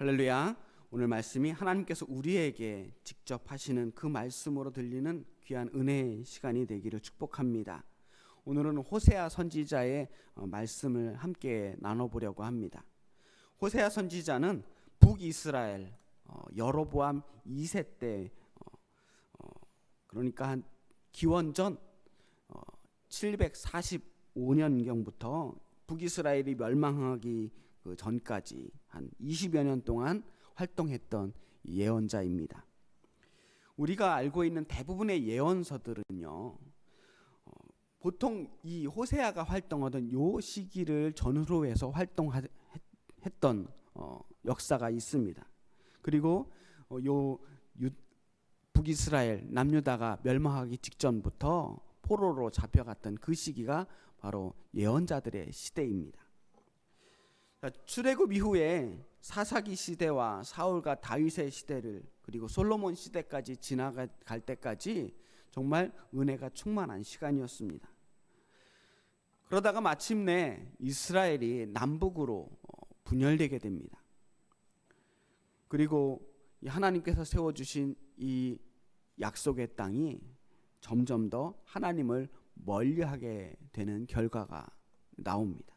할렐루야. 오늘 말씀이 하나님께서 우리에게 직접 하시는 그 말씀으로 들리는 귀한 은혜의 시간이 되기를 축복합니다. 오늘은 호세아 선지자의 말씀을 함께 나눠보려고 합니다. 호세아 선지자는 북이스라엘 여로보암 2세 때 그러니까 한 기원전 745년경부터 북이스라엘이 멸망하기 전까지 한 20여 년 동안 활동했던 예언자입니다. 우리가 알고 있는 대부분의 예언서들은요, 보통 이 호세아가 활동하던 요 시기를 전후로 해서 활동했던 역사가 있습니다. 그리고 북이스라엘 남유다가 멸망하기 직전부터 포로로 잡혀갔던 그 시기가 바로 예언자들의 시대입니다. 출애굽 이후에 사사기 시대와 사울과 다윗의 시대를 그리고 솔로몬 시대까지 지나갈 때까지 정말 은혜가 충만한 시간이었습니다. 그러다가 마침내 이스라엘이 남북으로 분열되게 됩니다. 그리고 하나님께서 세워주신 이 약속의 땅이 점점 더 하나님을 멀리하게 되는 결과가 나옵니다.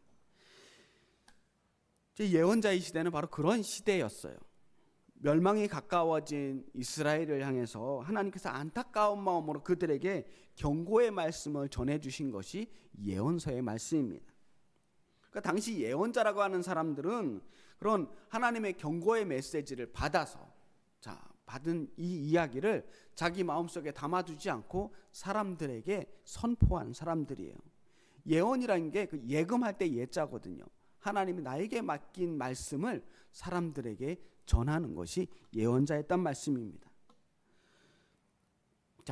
예언자의 시대는 바로 그런 시대였어요. 멸망이 가까워진 이스라엘을 향해서 하나님께서 안타까운 마음으로 그들에게 경고의 말씀을 전해주신 것이 예언서의 말씀입니다. 그러니까 당시 예언자라고 하는 사람들은 그런 하나님의 경고의 메시지를 받아서 받은 이 이야기를 자기 마음속에 담아두지 않고 사람들에게 선포한 사람들이에요. 예언이라는 게 그 예금할 때 예자거든요. 하나님이 나에게 맡긴 말씀을 사람들에게 전하는 것이 예언자였단 말씀입니다.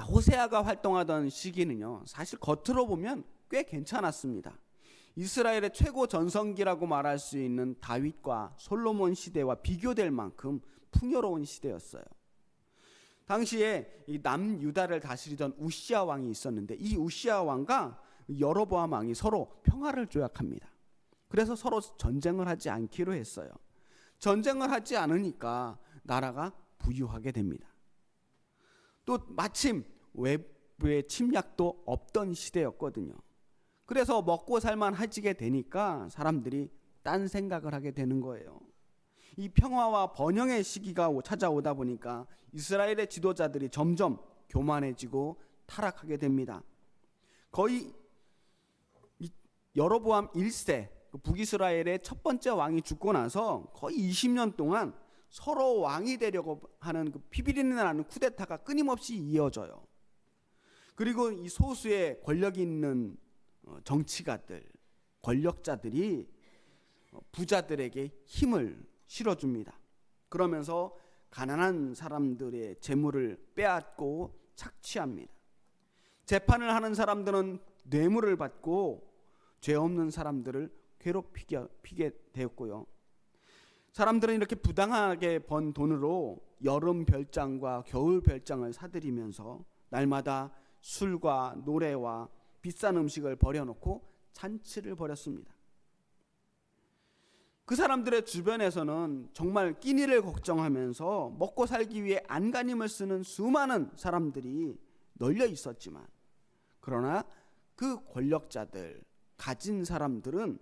호세아가 활동하던 시기는요, 사실 겉으로 보면 꽤 괜찮았습니다. 이스라엘의 최고 전성기라고 말할 수 있는 다윗과 솔로몬 시대와 비교될 만큼 풍요로운 시대였어요. 당시에 이 남유다를 다스리던 우시아 왕이 있었는데 이 우시아 왕과 여로보암 왕이 서로 평화를 조약합니다. 그래서 서로 전쟁을 하지 않기로 했어요. 전쟁을 하지 않으니까 나라가 부유하게 됩니다. 또 마침 외부의 침략도 없던 시대였거든요. 그래서 먹고 살만해지게 되니까 사람들이 딴 생각을 하게 되는 거예요. 이 평화와 번영의 시기가 찾아오다 보니까 이스라엘의 지도자들이 점점 교만해지고 타락하게 됩니다. 거의 여로보암 1세 북이스라엘의 첫 번째 왕이 죽고 나서 거의 20년 동안 서로 왕이 되려고 하는 그 피비린내 나는 쿠데타가 끊임없이 이어져요. 그리고 이 소수의 권력 있는 정치가들, 권력자들이 부자들에게 힘을 실어줍니다. 그러면서 가난한 사람들의 재물을 빼앗고 착취합니다. 재판을 하는 사람들은 뇌물을 받고 죄 없는 사람들을 괴롭히게 되었고요. 사람들은 이렇게 부당하게 번 돈으로 여름 별장과 겨울 별장을 사들이면서 날마다 술과 노래와 비싼 음식을 버려놓고 잔치를 벌였습니다. 그 사람들의 주변에서는 정말 끼니를 걱정하면서 먹고 살기 위해 안간힘을 쓰는 수많은 사람들이 널려 있었지만, 그러나 그 권력자들, 가진 사람들은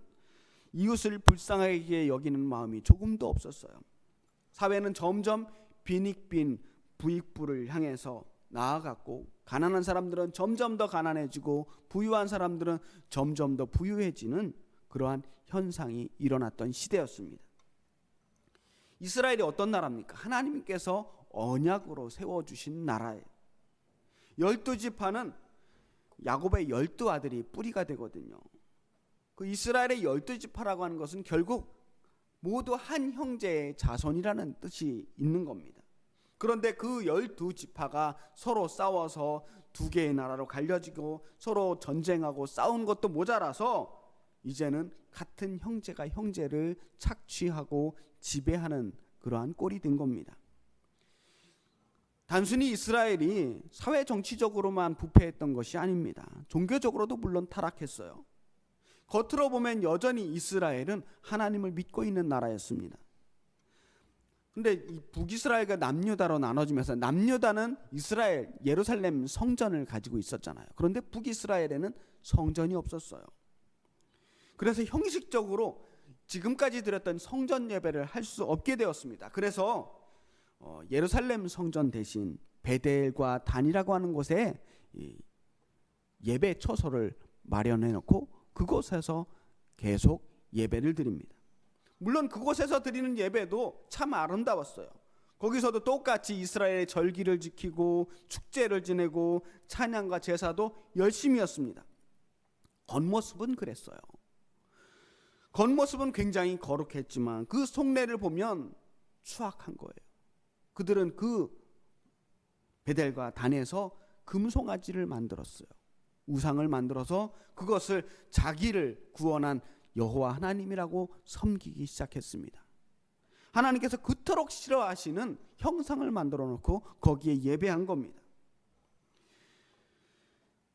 이웃을 불쌍하게 여기는 마음이 조금도 없었어요. 사회는 점점 빈익빈 부익부를 향해서 나아갔고, 가난한 사람들은 점점 더 가난해지고 부유한 사람들은 점점 더 부유해지는 그러한 현상이 일어났던 시대였습니다. 이스라엘이 어떤 나라입니까? 하나님께서 언약으로 세워주신 나라예요. 12지파는 야곱의 12아들이 뿌리가 되거든요. 그 이스라엘의 12지파라고 하는 것은 결국 모두 한 형제의 자손이라는 뜻이 있는 겁니다. 그런데 그 12지파가 서로 싸워서 두 개의 나라로 갈려지고 서로 전쟁하고 싸운 것도 모자라서 이제는 같은 형제가 형제를 착취하고 지배하는 그러한 꼴이 된 겁니다. 단순히 이스라엘이 사회 정치적으로만 부패했던 것이 아닙니다. 종교적으로도 물론 타락했어요. 겉으로 보면 여전히 이스라엘은 하나님을 믿고 있는 나라였습니다. 근데 이 북이스라엘과 남유다로 나눠지면서 남유다는 이스라엘 예루살렘 성전을 가지고 있었잖아요. 그런데 북이스라엘에는 성전이 없었어요. 그래서 형식적으로 지금까지 드렸던 성전 예배를 할 수 없게 되었습니다. 그래서 예루살렘 성전 대신 베델과 단이라고 하는 곳에 예배 처소를 마련해 놓고 그곳에서 계속 예배를 드립니다. 물론 그곳에서 드리는 예배도 참 아름다웠어요. 거기서도 똑같이 이스라엘의 절기를 지키고 축제를 지내고 찬양과 제사도 열심히 했습니다. 겉모습은 그랬어요. 겉모습은 굉장히 거룩했지만 그 속내를 보면 추악한 거예요. 그들은 그 베델과 단에서 금송아지를 만들었어요. 우상을 만들어서 그것을 자기를 구원한 여호와 하나님이라고 섬기기 시작했습니다. 하나님께서 그토록 싫어하시는 형상을 만들어 놓고 거기에 예배한 겁니다.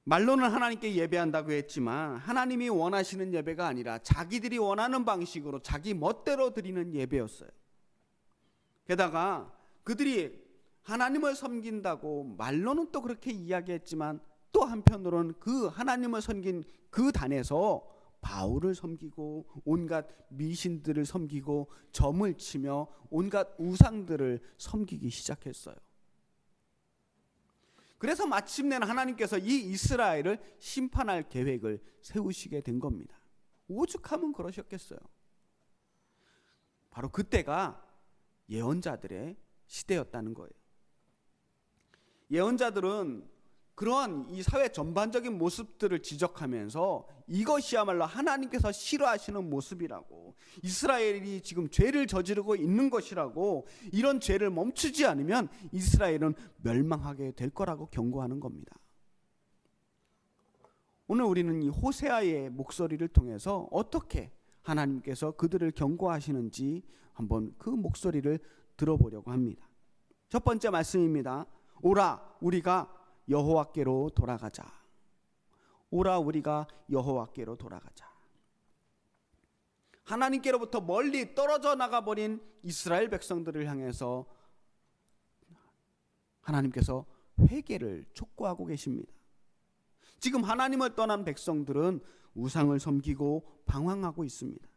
말로는 하나님께 예배한다고 했지만 하나님이 원하시는 예배가 아니라 자기들이 원하는 방식으로 자기 멋대로 드리는 예배였어요. 게다가 그들이 하나님을 섬긴다고 말로는 또 그렇게 이야기했지만 또 한편으로는 그 하나님을 섬긴 그 단에서 바울을 섬기고 온갖 미신들을 섬기고 점을 치며 온갖 우상들을 섬기기 시작했어요. 그래서 마침내는 하나님께서 이 이스라엘을 심판할 계획을 세우시게 된 겁니다. 오죽하면 그러셨겠어요. 바로 그때가 예언자들의 시대였다는 거예요. 예언자들은 그러한 이 사회 전반적인 모습들을 지적하면서 이것이야말로 하나님께서 싫어하시는 모습이라고, 이스라엘이 지금 죄를 저지르고 있는 것이라고, 이런 죄를 멈추지 않으면 이스라엘은 멸망하게 될 거라고 경고하는 겁니다. 오늘 우리는 이 호세아의 목소리를 통해서 어떻게 하나님께서 그들을 경고하시는지 한번 그 목소리를 들어보려고 합니다. 첫 번째 말씀입니다. 오라 우리가 여호와께로 돌아가자. 오라 우리가 여호와께로 돌아가자. 하나님께로부터 멀리 떨어져 나가버린 이스라엘 백성들을 향해서 하나님께서 회개를 촉구하고 계십니다. 지금 하나님을 떠난 백성들은 우상을 섬기고 방황하고 있습니다.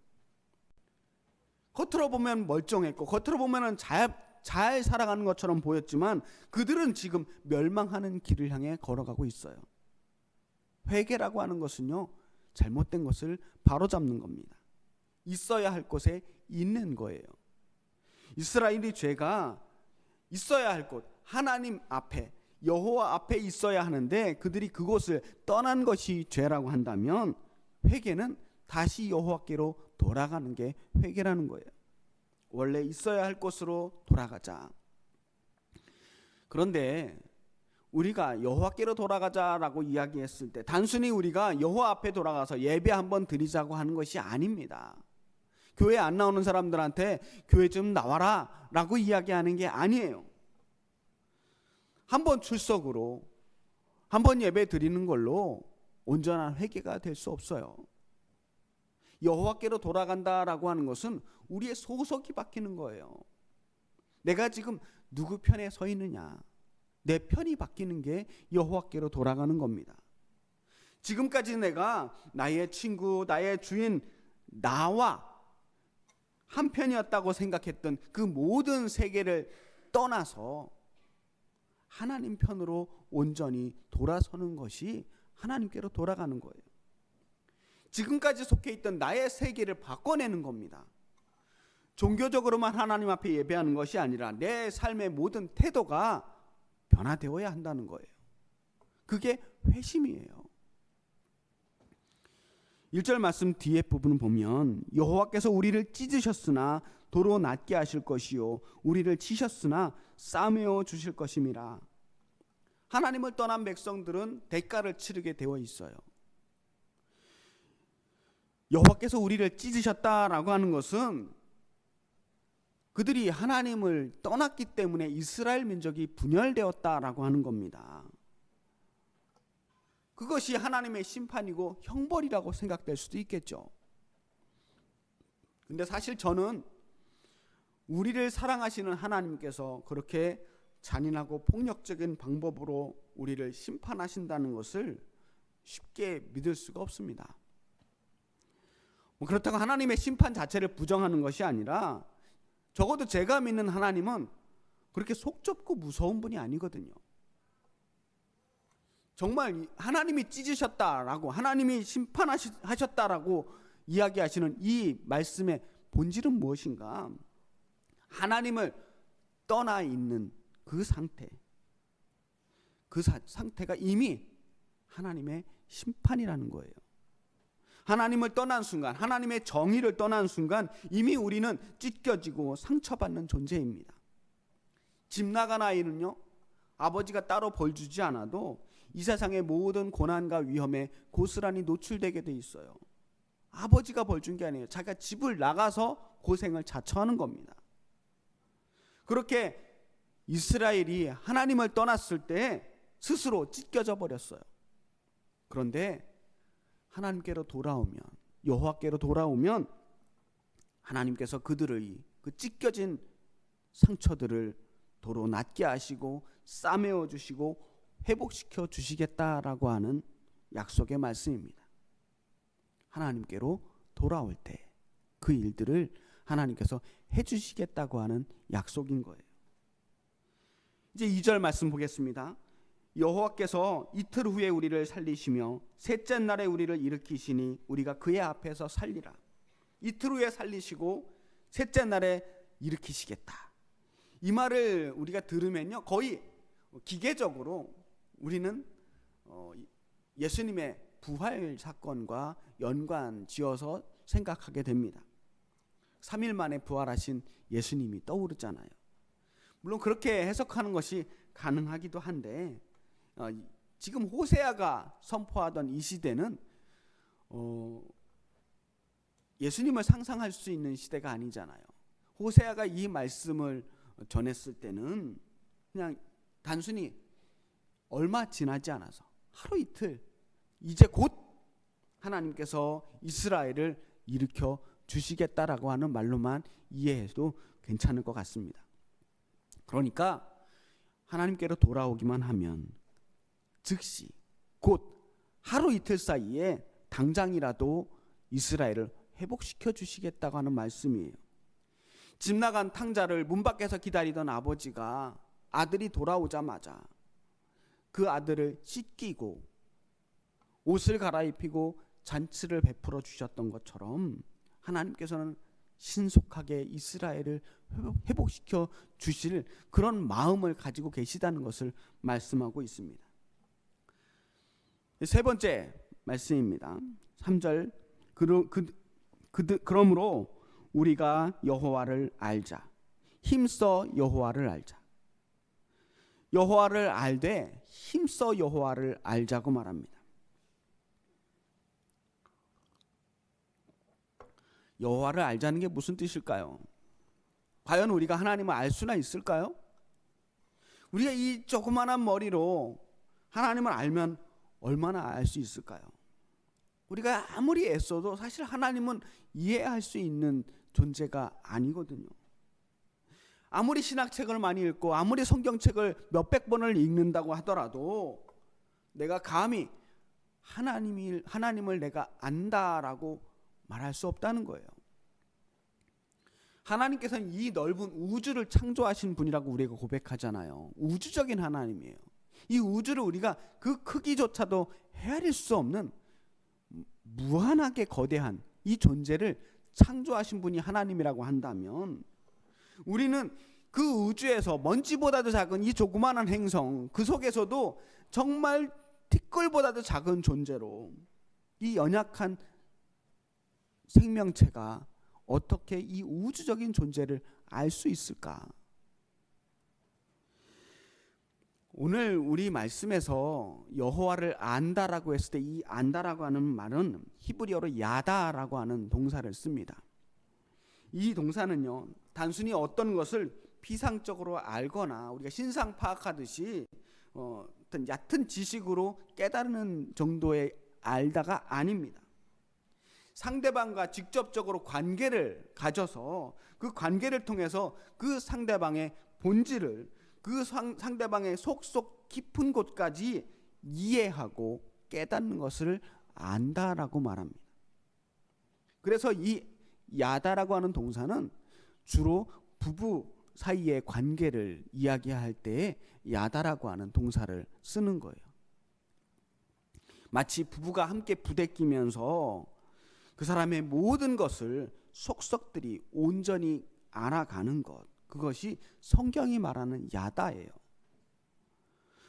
겉으로 보면 멀쩡했고 겉으로 보면 잘 살아가는 것처럼 보였지만 그들은 지금 멸망하는 길을 향해 걸어가고 있어요. 회개라고 하는 것은요, 잘못된 것을 바로잡는 겁니다. 있어야 할 곳에 있는 거예요. 이스라엘이 죄가 있어야 할 곳, 하나님 앞에, 여호와 앞에 있어야 하는데 그들이 그곳을 떠난 것이 죄라고 한다면 회개는 다시 여호와께로 돌아가는 게 회개라는 거예요. 원래 있어야 할 곳으로 돌아가자. 그런데 우리가 여호와께로 돌아가자라고 이야기했을 때 단순히 우리가 여호와 앞에 돌아가서 예배 한번 드리자고 하는 것이 아닙니다. 교회 안 나오는 사람들한테 교회 좀 나와라 라고 이야기하는 게 아니에요. 한번 출석으로 한번 예배 드리는 걸로 온전한 회개가 될 수 없어요. 여호와께로 돌아간다라고 하는 것은 우리의 소속이 바뀌는 거예요. 내가 지금 누구 편에 서 있느냐, 내 편이 바뀌는 게 여호와께로 돌아가는 겁니다. 지금까지 내가 나의 친구, 나의 주인, 나와 한 편이었다고 생각했던 그 모든 세계를 떠나서 하나님 편으로 온전히 돌아서는 것이 하나님께로 돌아가는 거예요. 지금까지 속해 있던 나의 세계를 바꿔내는 겁니다. 종교적으로만 하나님 앞에 예배하는 것이 아니라 내 삶의 모든 태도가 변화되어야 한다는 거예요. 그게 회심이에요. 1절 말씀 뒤에 부분을 보면 여호와께서 우리를 찢으셨으나 도로 낫게 하실 것이요 우리를 치셨으나 싸매어 주실 것임이라. 하나님을 떠난 백성들은 대가를 치르게 되어 있어요. 여호와께서 우리를 찢으셨다라고 하는 것은 그들이 하나님을 떠났기 때문에 이스라엘 민족이 분열되었다라고 하는 겁니다. 그것이 하나님의 심판이고 형벌이라고 생각될 수도 있겠죠. 근데 사실 저는 우리를 사랑하시는 하나님께서 그렇게 잔인하고 폭력적인 방법으로 우리를 심판하신다는 것을 쉽게 믿을 수가 없습니다. 그렇다고 하나님의 심판 자체를 부정하는 것이 아니라 적어도 제가 믿는 하나님은 그렇게 속 좁고 무서운 분이 아니거든요. 정말 하나님이 찢으셨다라고, 하나님이 심판하셨다라고 이야기하시는 이 말씀의 본질은 무엇인가? 하나님을 떠나 있는 그 상태, 그 상태가 이미 하나님의 심판이라는 거예요. 하나님을 떠난 순간, 하나님의 정의를 떠난 순간 이미 우리는 찢겨지고 상처받는 존재입니다. 집 나간 아이는요, 아버지가 따로 벌 주지 않아도 이 세상의 모든 고난과 위험에 고스란히 노출되게 돼 있어요. 아버지가 벌 준 게 아니에요. 자기가 집을 나가서 고생을 자처하는 겁니다. 그렇게 이스라엘이 하나님을 떠났을 때 스스로 찢겨져 버렸어요. 그런데 하나님께로 돌아오면, 여호와께로 돌아오면 하나님께서 그들의 그 찢겨진 상처들을 도로 낫게 하시고 싸매어 주시고 회복시켜 주시겠다라고 하는 약속의 말씀입니다. 하나님께로 돌아올 때 그 일들을 하나님께서 해주시겠다고 하는 약속인 거예요. 이제 2절 말씀 보겠습니다. 여호와께서 이틀 후에 우리를 살리시며 셋째 날에 우리를 일으키시니 우리가 그의 앞에서 살리라. 이틀 후에 살리시고 셋째 날에 일으키시겠다. 이 말을 우리가 들으면요, 거의 기계적으로 우리는 예수님의 부활 사건과 연관 지어서 생각하게 됩니다. 3일 만에 부활하신 예수님이 떠오르잖아요. 물론 그렇게 해석하는 것이 가능하기도 한데 지금 호세아가 선포하던 이 시대는 예수님을 상상할 수 있는 시대가 아니잖아요. 호세아가 이 말씀을 전했을 때는 그냥 단순히 얼마 지나지 않아서 하루 이틀, 이제 곧 하나님께서 이스라엘을 일으켜 주시겠다라고 하는 말로만 이해해도 괜찮을 것 같습니다. 그러니까 하나님께로 돌아오기만 하면 즉시 곧 하루 이틀 사이에 당장이라도 이스라엘을 회복시켜 주시겠다고 하는 말씀이에요. 집 나간 탕자를 문 밖에서 기다리던 아버지가 아들이 돌아오자마자 그 아들을 씻기고 옷을 갈아입히고 잔치를 베풀어 주셨던 것처럼 하나님께서는 신속하게 이스라엘을 회복시켜 주실 그런 마음을 가지고 계시다는 것을 말씀하고 있습니다. 세 번째 말씀입니다. 3절 그러므로 우리가 여호와를 알자. 힘써 여호와를 알자. 여호와를 알되 힘써 여호와를 알자고 말합니다. 여호와를 알자는 게 무슨 뜻일까요? 과연 우리가 하나님을 알 수나 있을까요? 우리가 이 조그마한 머리로 하나님을 알면 얼마나 알 수 있을까요? 우리가 아무리 애써도 사실 하나님은 이해할 수 있는 존재가 아니거든요. 아무리 신학책을 많이 읽고 아무리 성경책을 몇백 번을 읽는다고 하더라도 내가 감히 하나님을 내가 안다라고 말할 수 없다는 거예요. 하나님께서는 이 넓은 우주를 창조하신 분이라고 우리가 고백하잖아요. 우주적인 하나님이에요. 이 우주를 우리가 그 크기조차도 헤아릴 수 없는 무한하게 거대한 이 존재를 창조하신 분이 하나님이라고 한다면 우리는 그 우주에서 먼지보다도 작은 이 조그마한 행성 그 속에서도 정말 티끌보다도 작은 존재로 이 연약한 생명체가 어떻게 이 우주적인 존재를 알 수 있을까? 오늘 우리 말씀에서 여호와를 안다라고 했을 때 이 안다라고 하는 말은 히브리어로 야다라고 하는 동사를 씁니다. 이 동사는요, 단순히 어떤 것을 피상적으로 알거나 우리가 신상 파악하듯이 어떤 얕은 지식으로 깨달는 정도의 알다가 아닙니다. 상대방과 직접적으로 관계를 가져서 그 관계를 통해서 그 상대방의 본질을, 그 상대방의 속속 깊은 곳까지 이해하고 깨닫는 것을 안다라고 말합니다. 그래서 이 야다라고 하는 동사는 주로 부부 사이의 관계를 이야기할 때에 야다라고 하는 동사를 쓰는 거예요. 마치 부부가 함께 부대끼면서 그 사람의 모든 것을 속속들이 온전히 알아가는 것, 그것이 성경이 말하는 야다예요.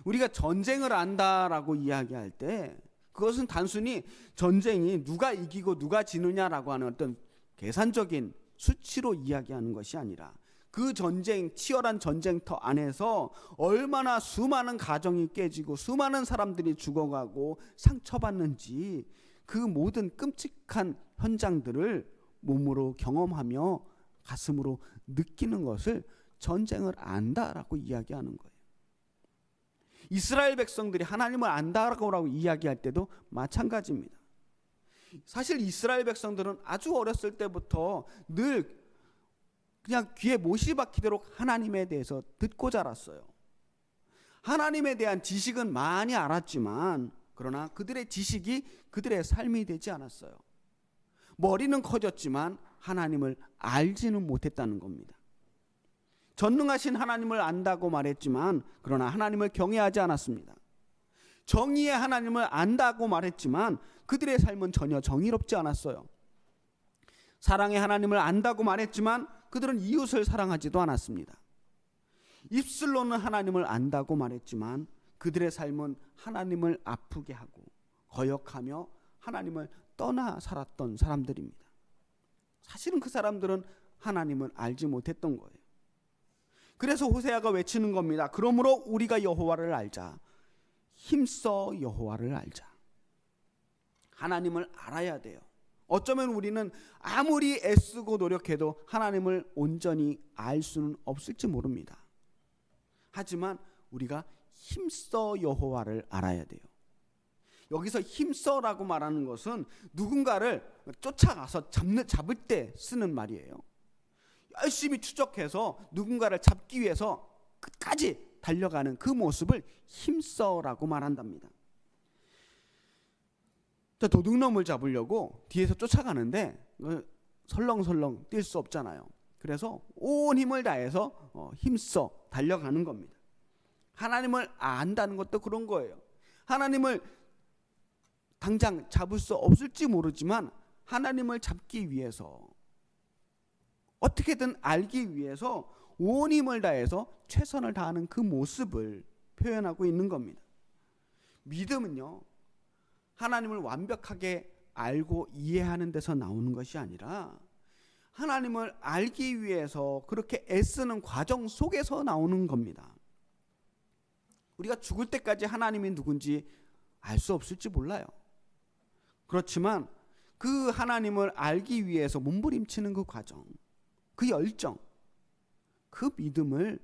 우리가 전쟁을 안다라고 이야기할 때 그것은 단순히 전쟁이 누가 이기고 누가 지느냐라고 하는 어떤 계산적인 수치로 이야기하는 것이 아니라 그 전쟁, 치열한 전쟁터 안에서 얼마나 수많은 가정이 깨지고 수많은 사람들이 죽어가고 상처받는지 그 모든 끔찍한 현장들을 몸으로 경험하며 가슴으로 느끼는 것을 전쟁을 안다라고 이야기하는 거예요. 이스라엘 백성들이 하나님을 안다라고 이야기할 때도 마찬가지입니다. 사실 이스라엘 백성들은 아주 어렸을 때부터 늘 그냥 귀에 못이 박히도록 하나님에 대해서 듣고 자랐어요. 하나님에 대한 지식은 많이 알았지만 그러나 그들의 지식이 그들의 삶이 되지 않았어요. 머리는 커졌지만 하나님을 알지는 못했다는 겁니다. 전능하신 하나님을 안다고 말했지만 그러나 하나님을 경외하지 않았습니다. 정의의 하나님을 안다고 말했지만 그들의 삶은 전혀 정의롭지 않았어요. 사랑의 하나님을 안다고 말했지만 그들은 이웃을 사랑하지도 않았습니다. 입술로는 하나님을 안다고 말했지만 그들의 삶은 하나님을 아프게 하고 거역하며 하나님을 떠나 살았던 사람들입니다. 사실은 그 사람들은 하나님을 알지 못했던 거예요. 그래서 호세아가 외치는 겁니다. 그러므로 우리가 여호와를 알자. 힘써 여호와를 알자. 하나님을 알아야 돼요. 어쩌면 우리는 아무리 애쓰고 노력해도 하나님을 온전히 알 수는 없을지 모릅니다. 하지만 우리가 힘써 여호와를 알아야 돼요. 여기서 힘써라고 말하는 것은 누군가를 쫓아가서 잡을 때 쓰는 말이에요. 열심히 추적해서 누군가를 잡기 위해서 끝까지 달려가는 그 모습을 힘써라고 말한답니다. 도둑놈을 잡으려고 뒤에서 쫓아가는데 설렁설렁 뛸 수 없잖아요. 그래서 온 힘을 다해서 힘써 달려가는 겁니다. 하나님을 안다는 것도 그런 거예요. 하나님을 당장 잡을 수 없을지 모르지만 하나님을 잡기 위해서 어떻게든 알기 위해서 온 힘을 다해서 최선을 다하는 그 모습을 표현하고 있는 겁니다. 믿음은요, 하나님을 완벽하게 알고 이해하는 데서 나오는 것이 아니라 하나님을 알기 위해서 그렇게 애쓰는 과정 속에서 나오는 겁니다. 우리가 죽을 때까지 하나님이 누군지 알 수 없을지 몰라요. 그렇지만 그 하나님을 알기 위해서 몸부림치는 그 과정, 그 열정, 그 믿음을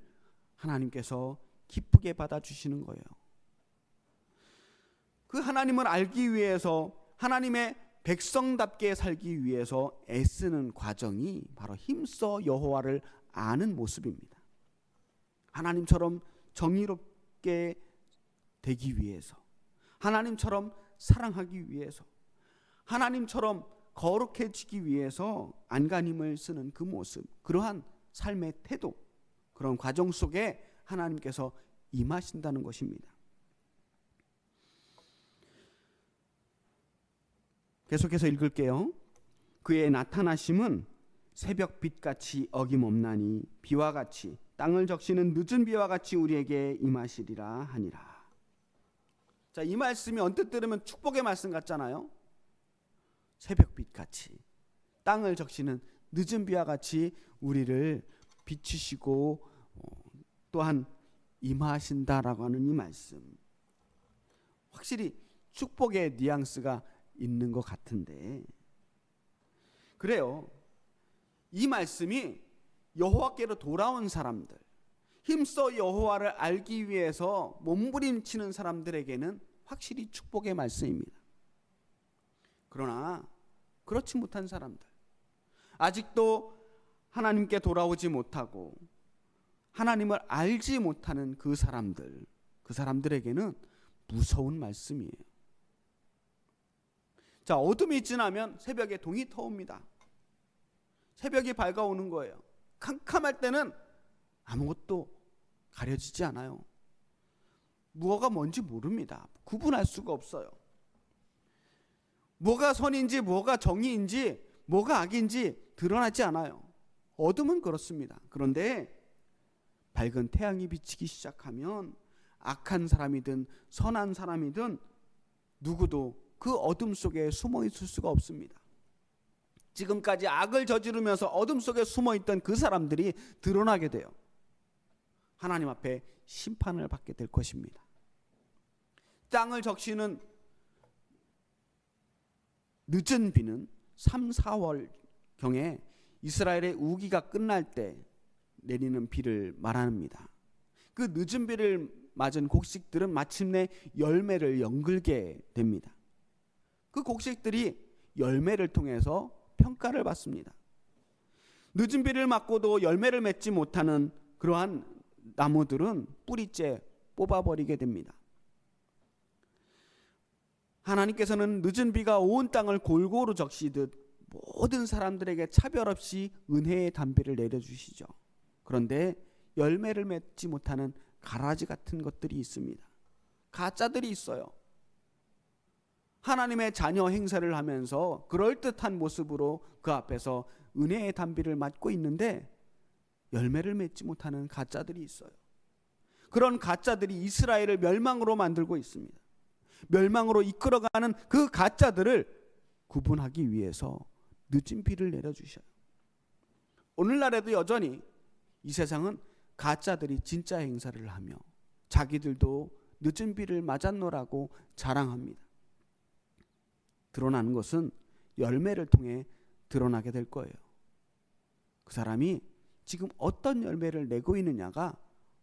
하나님께서 기쁘게 받아주시는 거예요. 그 하나님을 알기 위해서 하나님의 백성답게 살기 위해서 애쓰는 과정이 바로 힘써 여호와를 아는 모습입니다. 하나님처럼 정의롭게 되기 위해서, 하나님처럼 사랑하기 위해서, 하나님처럼 거룩해지기 위해서 안간힘을 쓰는 그 모습, 그러한 삶의 태도, 그런 과정 속에 하나님께서 임하신다는 것입니다. 계속해서 읽을게요. 그의 나타나심은 새벽빛같이 어김없나니 비와 같이 땅을 적시는 늦은 비와 같이 우리에게 임하시리라 하니라. 자, 이 말씀이 언뜻 들으면 축복의 말씀 같잖아요. 새벽빛같이 땅을 적시는 늦은 비와 같이 우리를 비추시고 또한 임하신다라고 하는 이 말씀, 확실히 축복의 뉘앙스가 있는 것 같은데, 그래요. 이 말씀이 여호와께로 돌아온 사람들, 힘써 여호와를 알기 위해서 몸부림치는 사람들에게는 확실히 축복의 말씀입니다. 그러나 그렇지 못한 사람들, 아직도 하나님께 돌아오지 못하고 하나님을 알지 못하는 그 사람들에게는 무서운 말씀이에요. 자, 어둠이 지나면 새벽에 동이 터옵니다. 새벽이 밝아오는 거예요. 캄캄할 때는 아무것도 가려지지 않아요. 무엇가 뭔지 모릅니다. 구분할 수가 없어요. 뭐가 선인지 뭐가 정의인지 뭐가 악인지 드러나지 않아요. 어둠은 그렇습니다. 그런데 밝은 태양이 비치기 시작하면 악한 사람이든 선한 사람이든 누구도 그 어둠 속에 숨어 있을 수가 없습니다. 지금까지 악을 저지르면서 어둠 속에 숨어 있던 그 사람들이 드러나게 돼요. 하나님 앞에 심판을 받게 될 것입니다. 땅을 적시는 늦은 비는 3, 4월경에 이스라엘의 우기가 끝날 때 내리는 비를 말합니다. 그 늦은 비를 맞은 곡식들은 마침내 열매를 연글게 됩니다. 그 곡식들이 열매를 통해서 평가를 받습니다. 늦은 비를 맞고도 열매를 맺지 못하는 그러한 나무들은 뿌리째 뽑아버리게 됩니다. 하나님께서는 늦은 비가 온 땅을 골고루 적시듯 모든 사람들에게 차별 없이 은혜의 단비를 내려주시죠. 그런데 열매를 맺지 못하는 가라지 같은 것들이 있습니다. 가짜들이 있어요. 하나님의 자녀 행세를 하면서 그럴듯한 모습으로 그 앞에서 은혜의 단비를 맞고 있는데 열매를 맺지 못하는 가짜들이 있어요. 그런 가짜들이 이스라엘을 멸망으로 만들고 있습니다. 멸망으로 이끌어가는 그 가짜들을 구분하기 위해서 늦은 비를 내려주셔요. 오늘날에도 여전히 이 세상은 가짜들이 진짜 행사를 하며 자기들도 늦은 비를 맞았노라고 자랑합니다. 드러나는 것은 열매를 통해 드러나게 될 거예요. 그 사람이 지금 어떤 열매를 내고 있느냐가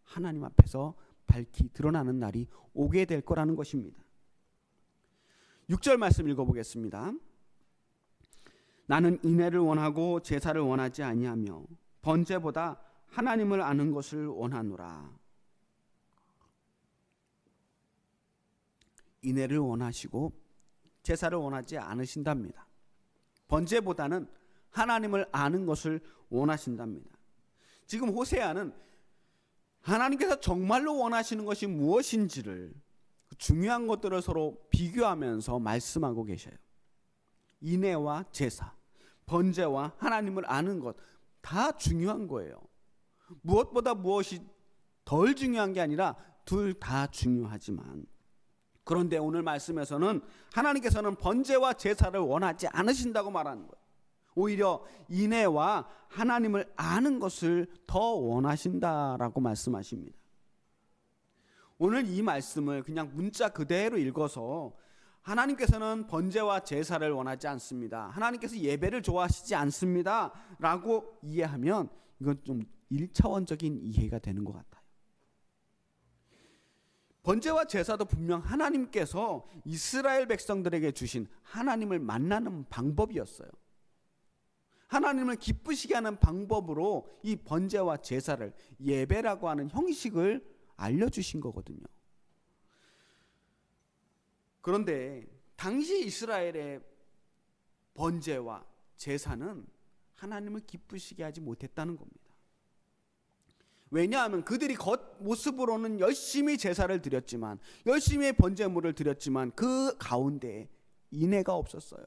하나님 앞에서 밝히 드러나는 날이 오게 될 거라는 것입니다. 6절 말씀 읽어보겠습니다. 나는 인애를 원하고 제사를 원하지 아니하며 번제보다 하나님을 아는 것을 원하노라. 인애를 원하시고 제사를 원하지 않으신답니다. 번제보다는 하나님을 아는 것을 원하신답니다. 지금 호세아는 하나님께서 정말로 원하시는 것이 무엇인지를 중요한 것들을 서로 비교하면서 말씀하고 계셔요. 인애와 제사, 번제와 하나님을 아는 것 다 중요한 거예요. 무엇보다 무엇이 덜 중요한 게 아니라 둘 다 중요하지만, 그런데 오늘 말씀에서는 하나님께서는 번제와 제사를 원하지 않으신다고 말하는 거예요. 오히려 인애와 하나님을 아는 것을 더 원하신다라고 말씀하십니다. 오늘 이 말씀을 그냥 문자 그대로 읽어서 하나님께서는 번제와 제사를 원하지 않습니다, 하나님께서 예배를 좋아하시지 않습니다 라고 이해하면 이건 좀 1차원적인 이해가 되는 것 같아요. 번제와 제사도 분명 하나님께서 이스라엘 백성들에게 주신 하나님을 만나는 방법이었어요. 하나님을 기쁘시게 하는 방법으로 이 번제와 제사를, 예배라고 하는 형식을 알려주신 거거든요. 그런데 당시 이스라엘의 번제와 제사는 하나님을 기쁘시게 하지 못했다는 겁니다. 왜냐하면 그들이 겉모습으로는 열심히 제사를 드렸지만, 열심히 번제물을 드렸지만 그 가운데 인애가 없었어요.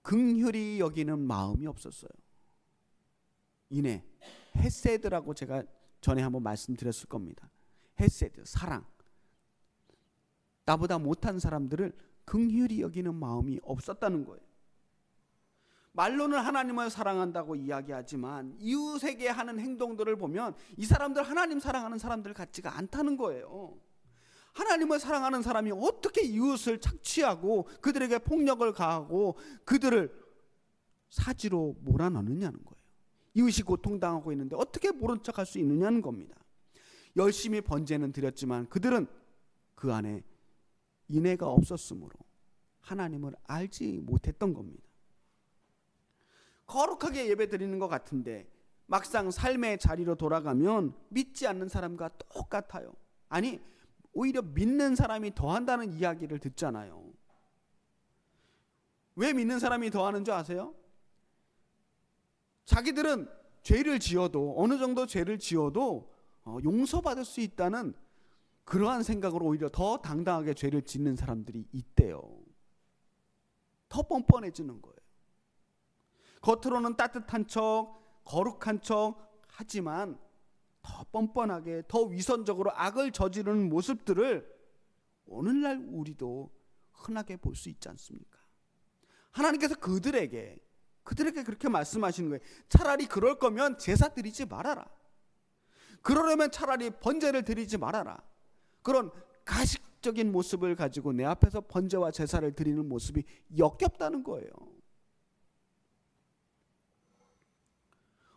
긍휼히 여기는 마음이 없었어요. 인애, 헤세드라고 제가 전에 한번 말씀드렸을 겁니다. 헤세드, 사랑. 나보다 못한 사람들을 긍휼히 여기는 마음이 없었다는 거예요. 말로는 하나님을 사랑한다고 이야기하지만 이웃에게 하는 행동들을 보면 이 사람들 하나님 사랑하는 사람들 같지가 않다는 거예요. 하나님을 사랑하는 사람이 어떻게 이웃을 착취하고 그들에게 폭력을 가하고 그들을 사지로 몰아넣느냐는 거예요. 이웃이 고통당하고 있는데 어떻게 모른 척할 수 있느냐는 겁니다. 열심히 번제는 드렸지만 그들은 그 안에 인애가 없었으므로 하나님을 알지 못했던 겁니다. 거룩하게 예배 드리는 것 같은데 막상 삶의 자리로 돌아가면 믿지 않는 사람과 똑같아요. 아니, 오히려 믿는 사람이 더한다는 이야기를 듣잖아요. 왜 믿는 사람이 더하는 줄 아세요? 자기들은 죄를 지어도, 어느 정도 죄를 지어도 용서받을 수 있다는 그러한 생각으로 오히려 더 당당하게 죄를 짓는 사람들이 있대요. 더 뻔뻔해지는 거예요. 겉으로는 따뜻한 척, 거룩한 척 하지만 더 뻔뻔하게, 더 위선적으로 악을 저지르는 모습들을 오늘날 우리도 흔하게 볼 수 있지 않습니까? 하나님께서 그들에게 그렇게 말씀하시는 거예요. 차라리 그럴 거면 제사 드리지 말아라. 그러려면 차라리 번제를 드리지 말아라. 그런 가식적인 모습을 가지고 내 앞에서 번제와 제사를 드리는 모습이 역겹다는 거예요.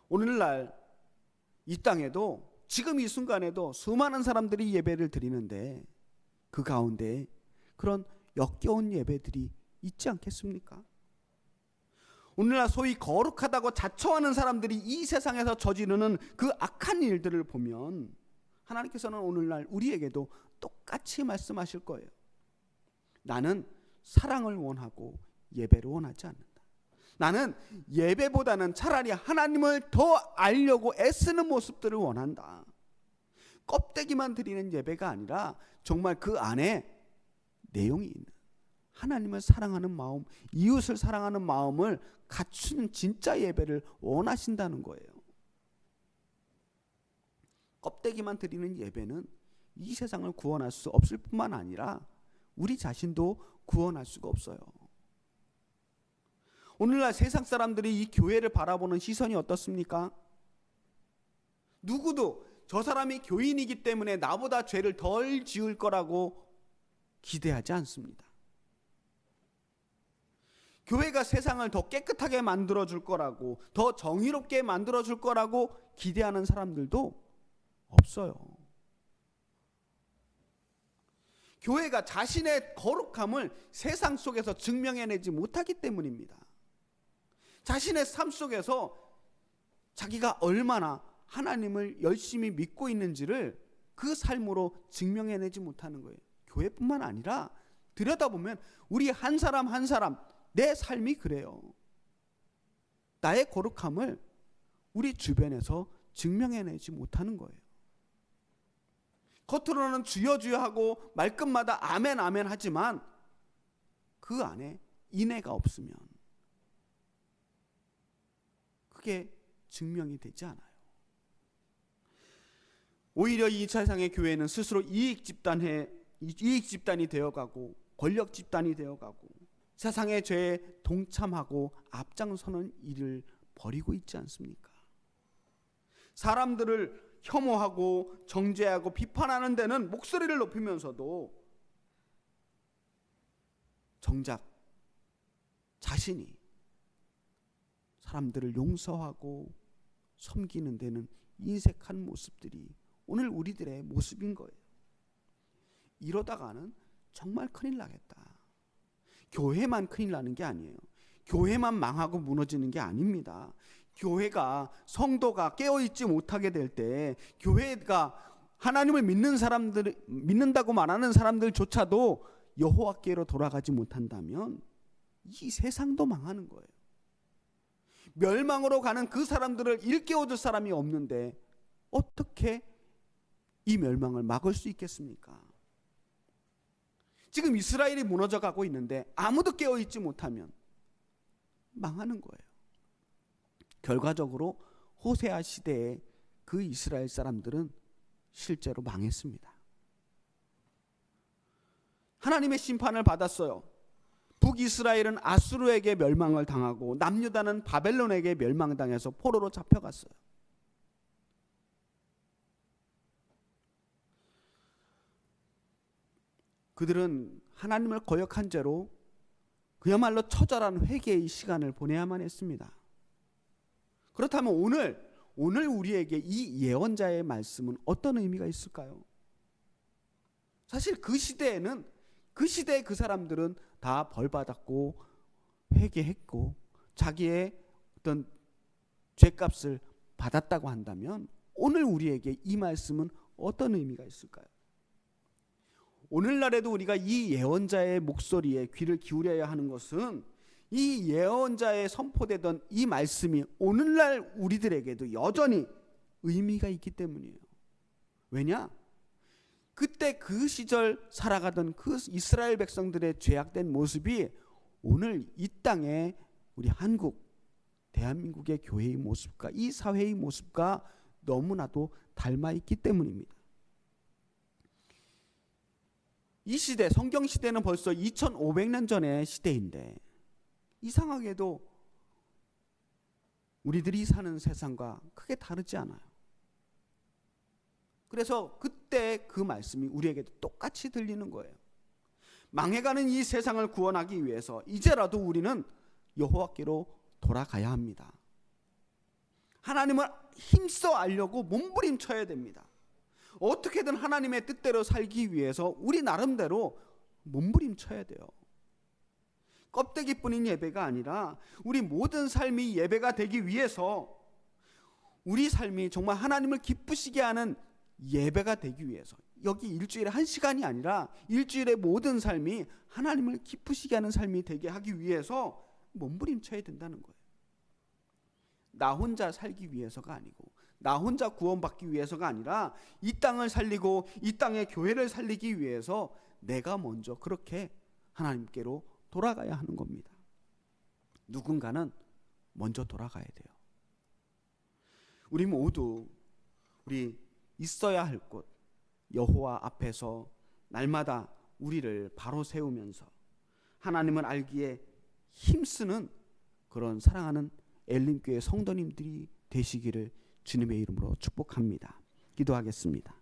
오늘날 이 땅에도 지금 이 순간에도 수많은 사람들이 예배를 드리는데 그 가운데 그런 역겨운 예배들이 있지 않겠습니까? 오늘날 소위 거룩하다고 자처하는 사람들이 이 세상에서 저지르는 그 악한 일들을 보면 하나님께서는 오늘날 우리에게도 똑같이 말씀하실 거예요. 나는 사랑을 원하고 예배를 원하지 않는다. 나는 예배보다는 차라리 하나님을 더 알려고 애쓰는 모습들을 원한다. 껍데기만 드리는 예배가 아니라 정말 그 안에 내용이 있는 하나님을 사랑하는 마음, 이웃을 사랑하는 마음을 갖추는 진짜 예배를 원하신다는 거예요. 껍데기만 드리는 예배는 이 세상을 구원할 수 없을 뿐만 아니라 우리 자신도 구원할 수가 없어요. 오늘날 세상 사람들이 이 교회를 바라보는 시선이 어떻습니까? 누구도 저 사람이 교인이기 때문에 나보다 죄를 덜 지을 거라고 기대하지 않습니다. 교회가 세상을 더 깨끗하게 만들어줄 거라고, 더 정의롭게 만들어줄 거라고 기대하는 사람들도 없어요. 교회가 자신의 거룩함을 세상 속에서 증명해내지 못하기 때문입니다. 자신의 삶 속에서 자기가 얼마나 하나님을 열심히 믿고 있는지를 그 삶으로 증명해내지 못하는 거예요. 교회뿐만 아니라 들여다보면 우리 한 사람 한 사람 내 삶이 그래요. 나의 거룩함을 우리 주변에서 증명해내지 못하는 거예요. 겉으로는 주여 주여 하고 말끝마다 아멘 아멘 하지만 그 안에 인애가 없으면 그게 증명이 되지 않아요. 오히려 이 세상의 교회는 스스로 이익 집단이 되어가고 권력 집단이 되어가고 세상의 죄에 동참하고 앞장서는 일을 벌이고 있지 않습니까? 사람들을 혐오하고 정죄하고 비판하는 데는 목소리를 높이면서도 정작 자신이 사람들을 용서하고 섬기는 데는 인색한 모습들이 오늘 우리들의 모습인 거예요. 이러다가는 정말 큰일 나겠다. 교회만 큰일 나는 게 아니에요. 교회만 망하고 무너지는 게 아닙니다. 교회가, 성도가 깨어있지 못하게 될 때, 교회가 하나님을 믿는다고 말하는 사람들조차도 여호와께로 돌아가지 못한다면 이 세상도 망하는 거예요. 멸망으로 가는 그 사람들을 일깨워줄 사람이 없는데 어떻게 이 멸망을 막을 수 있겠습니까? 지금 이스라엘이 무너져 가고 있는데 아무도 깨어있지 못하면 망하는 거예요. 결과적으로 호세아 시대에 그 이스라엘 사람들은 실제로 망했습니다. 하나님의 심판을 받았어요. 북이스라엘은 아수르에게 멸망을 당하고 남유다는 바벨론에게 멸망당해서 포로로 잡혀갔어요. 그들은 하나님을 거역한 죄로 그야말로 처절한 회개의 시간을 보내야만 했습니다. 그렇다면 오늘 우리에게 이 예언자의 말씀은 어떤 의미가 있을까요? 사실 그 시대에는 그 시대에 그 사람들은 다 벌받았고 회개했고 자기의 어떤 죄값을 받았다고 한다면 오늘 우리에게 이 말씀은 어떤 의미가 있을까요? 오늘날에도 우리가 이 예언자의 목소리에 귀를 기울여야 하는 것은 이 예언자의 선포되던 이 말씀이 오늘날 우리들에게도 여전히 의미가 있기 때문이에요. 왜냐? 그때 그 시절 살아가던 그 이스라엘 백성들의 죄악된 모습이 오늘 이 땅에 우리 한국, 대한민국의 교회의 모습과 이 사회의 모습과 너무나도 닮아 있기 때문입니다. 이 시대, 성경 시대는 벌써 2500년 전의 시대인데 이상하게도 우리들이 사는 세상과 크게 다르지 않아요. 그래서 그때 그 말씀이 우리에게도 똑같이 들리는 거예요. 망해가는 이 세상을 구원하기 위해서 이제라도 우리는 여호와께로 돌아가야 합니다. 하나님을 힘써 알려고 몸부림쳐야 됩니다. 어떻게든 하나님의 뜻대로 살기 위해서 우리 나름대로 몸부림쳐야 돼요. 껍데기뿐인 예배가 아니라 우리 모든 삶이 예배가 되기 위해서 우리 삶이 정말 하나님을 기쁘시게 하는 예배가 되기 위해서 여기 일주일에 1시간이 아니라 일주일의 모든 삶이 하나님을 기쁘시게 하는 삶이 되게 하기 위해서 몸부림쳐야 된다는 거예요. 나 혼자 살기 위해서가 아니고 나 혼자 구원받기 위해서가 아니라 이 땅을 살리고 이 땅의 교회를 살리기 위해서 내가 먼저 그렇게 하나님께로 돌아가야 하는 겁니다. 누군가는 먼저 돌아가야 돼요. 우리 모두 우리 있어야 할 곳 여호와 앞에서 날마다 우리를 바로 세우면서 하나님을 알기에 힘쓰는 그런 사랑하는 엘림교회 성도님들이 되시기를 주님의 이름으로 축복합니다. 기도하겠습니다.